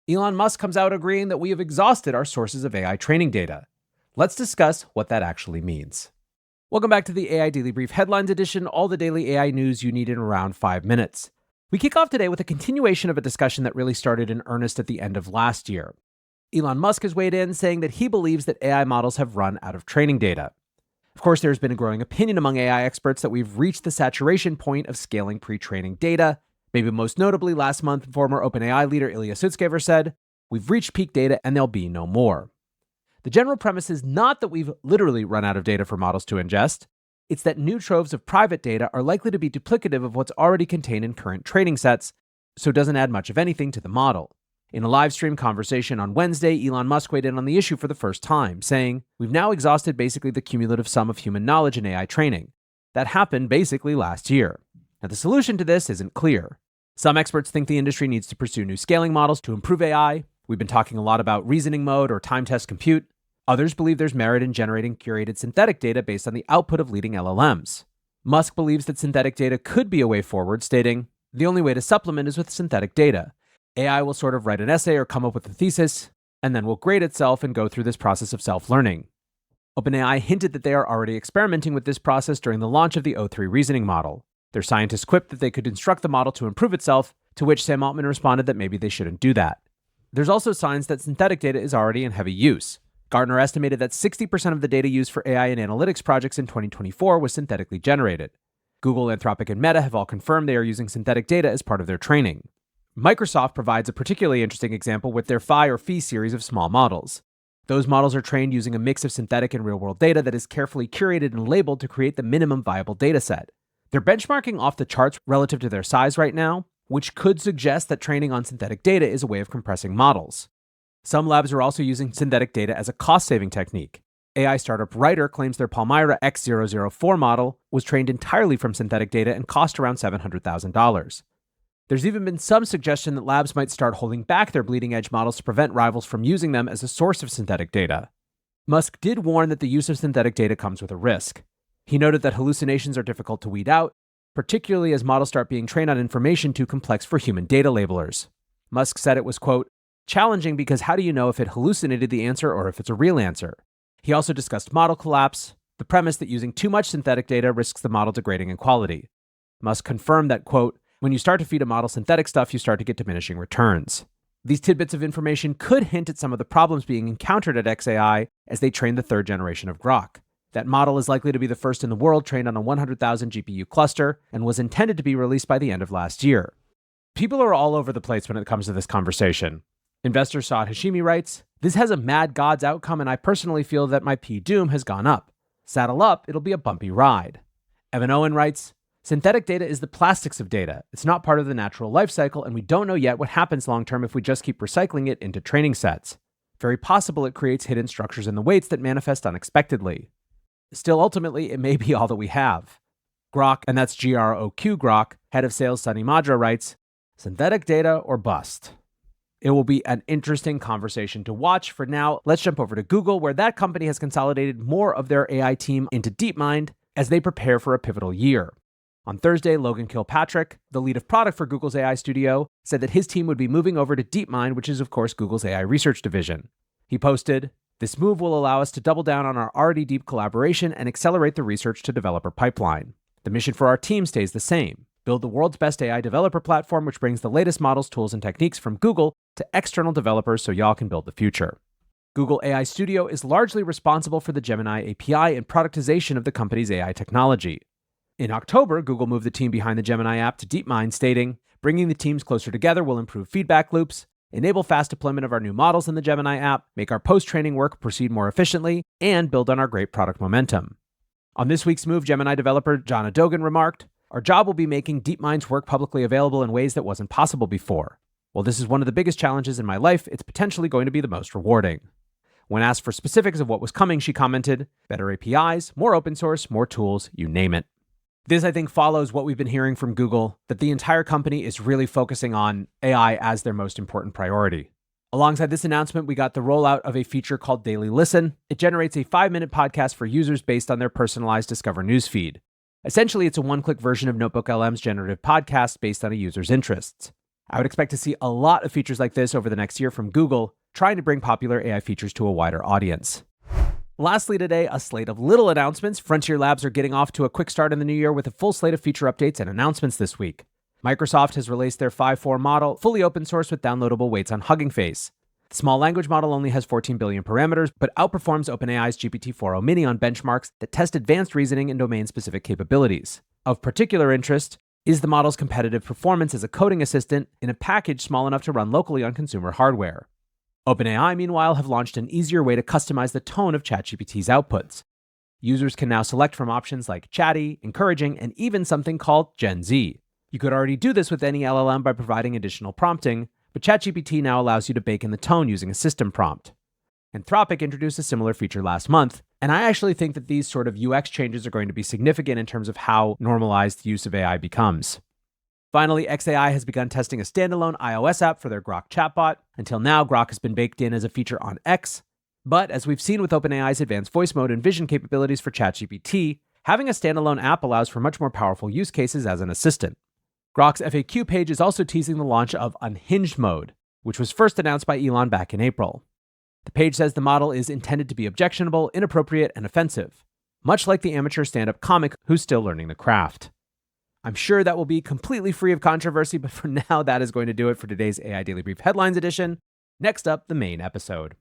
Elon Musk comes out agreeing that we have exhausted our sources of AI training data. Let's discuss what that actually means. Welcome back to the AI Daily Brief Headlines Edition, all the daily AI news you need in around 5 minutes. We kick off today with a continuation of a discussion that really started in earnest at the end of last year. Elon Musk has weighed in, saying that he believes that AI models have run out of training data. Of course, there's been a growing opinion among AI experts that we've reached the saturation point of scaling pre-training data. Maybe most notably, last month, former OpenAI leader Ilya Sutskever said, "We've reached peak data and there'll be no more." The general premise is not that we've literally run out of data for models to ingest. It's that new troves of private data are likely to be duplicative of what's already contained in current training sets, so it doesn't add much of anything to the model. In a live stream conversation on Wednesday, Elon Musk weighed in on the issue for the first time, saying, "We've now exhausted basically the cumulative sum of human knowledge in AI training. That happened basically last year." Now, the solution to this isn't clear. Some experts think the industry needs to pursue new scaling models to improve AI. We've been talking a lot about reasoning mode or time-test compute. Others believe there's merit in generating curated synthetic data based on the output of leading LLMs. Musk believes that synthetic data could be a way forward, stating, "The only way to supplement is with synthetic data. AI will sort of write an essay or come up with a thesis, and then will grade itself and go through this process of self-learning." OpenAI hinted that they are already experimenting with this process during the launch of the O3 reasoning model. Their scientists quipped that they could instruct the model to improve itself, to which Sam Altman responded that maybe they shouldn't do that. There's also signs that synthetic data is already in heavy use. Gartner estimated that 60% of the data used for AI and analytics projects in 2024 was synthetically generated. Google, Anthropic, and Meta have all confirmed they are using synthetic data as part of their training. Microsoft provides a particularly interesting example with their Phi or Phi series of small models. Those models are trained using a mix of synthetic and real-world data that is carefully curated and labeled to create the minimum viable dataset. They're benchmarking off the charts relative to their size right now, which could suggest that training on synthetic data is a way of compressing models. Some labs are also using synthetic data as a cost-saving technique. AI startup Writer claims their Palmyra X004 model was trained entirely from synthetic data and cost around $700,000. There's even been some suggestion that labs might start holding back their bleeding-edge models to prevent rivals from using them as a source of synthetic data. Musk did warn that the use of synthetic data comes with a risk. He noted that hallucinations are difficult to weed out, particularly as models start being trained on information too complex for human data labelers. Musk said it was, quote, "challenging because how do you know if it hallucinated the answer or if it's a real answer?" He also discussed model collapse, the premise that using too much synthetic data risks the model degrading in quality. Musk confirmed that, quote, "when you start to feed a model synthetic stuff, you start to get diminishing returns." These tidbits of information could hint at some of the problems being encountered at xAI as they train the third generation of Grok. That model is likely to be the first in the world trained on a 100,000 GPU cluster and was intended to be released by the end of last year. People are all over the place when it comes to this conversation. Investor Saad Hashimi writes, "This has a mad gods outcome and I personally feel that my P-doom has gone up. Saddle up, it'll be a bumpy ride." Evan Owen writes, "Synthetic data is the plastics of data. It's not part of the natural life cycle and we don't know yet what happens long-term if we just keep recycling it into training sets. Very possible it creates hidden structures in the weights that manifest unexpectedly. Still, ultimately, it may be all that we have." Grok, and that's GROQ Grok, head of sales Sunny Madra writes, "Synthetic data or bust." It will be an interesting conversation to watch. For now, let's jump over to Google, where that company has consolidated more of their AI team into DeepMind as they prepare for a pivotal year. On Thursday, Logan Kilpatrick, the lead of product for Google's AI studio, said that his team would be moving over to DeepMind, which is, of course, Google's AI research division. He posted, "This move will allow us to double down on our already deep collaboration and accelerate the research to developer pipeline. The mission for our team stays the same. Build the world's best AI developer platform, which brings the latest models, tools, and techniques from Google to external developers so y'all can build the future." Google AI Studio is largely responsible for the Gemini API and productization of the company's AI technology. In October, Google moved the team behind the Gemini app to DeepMind, stating, "Bringing the teams closer together will improve feedback loops, enable fast deployment of our new models in the Gemini app, make our post-training work proceed more efficiently, and build on our great product momentum." On this week's move, Gemini developer John Adogan remarked, "Our job will be making DeepMind's work publicly available in ways that wasn't possible before. While this is one of the biggest challenges in my life, it's potentially going to be the most rewarding." When asked for specifics of what was coming, she commented, "Better APIs, more open source, more tools, you name it." This, I think, follows what we've been hearing from Google, that the entire company is really focusing on AI as their most important priority. Alongside this announcement, we got the rollout of a feature called Daily Listen. It generates a 5-minute podcast for users based on their personalized Discover newsfeed. Essentially, it's a one-click version of NotebookLM's generative podcast based on a user's interests. I would expect to see a lot of features like this over the next year from Google, trying to bring popular AI features to a wider audience. Lastly today, a slate of little announcements. Frontier Labs are getting off to a quick start in the new year with a full slate of feature updates and announcements this week. Microsoft has released their 5.4 model, fully open source with downloadable weights on Hugging Face. The small language model only has 14 billion parameters, but outperforms OpenAI's GPT-4o Mini on benchmarks that test advanced reasoning and domain-specific capabilities. Of particular interest is the model's competitive performance as a coding assistant in a package small enough to run locally on consumer hardware. OpenAI, meanwhile, have launched an easier way to customize the tone of ChatGPT's outputs. Users can now select from options like chatty, encouraging, and even something called Gen Z. You could already do this with any LLM by providing additional prompting, but ChatGPT now allows you to bake in the tone using a system prompt. Anthropic introduced a similar feature last month, and I actually think that these sort of UX changes are going to be significant in terms of how normalized the use of AI becomes. Finally, xAI has begun testing a standalone iOS app for their Grok chatbot. Until now, Grok has been baked in as a feature on X. But as we've seen with OpenAI's advanced voice mode and vision capabilities for ChatGPT, having a standalone app allows for much more powerful use cases as an assistant. Grok's FAQ page is also teasing the launch of Unhinged mode, which was first announced by Elon back in April. The page says the model is intended to be objectionable, inappropriate, and offensive, much like the amateur stand-up comic who's still learning the craft. I'm sure that will be completely free of controversy, but for now, that is going to do it for today's AI Daily Brief Headlines edition. Next up, the main episode.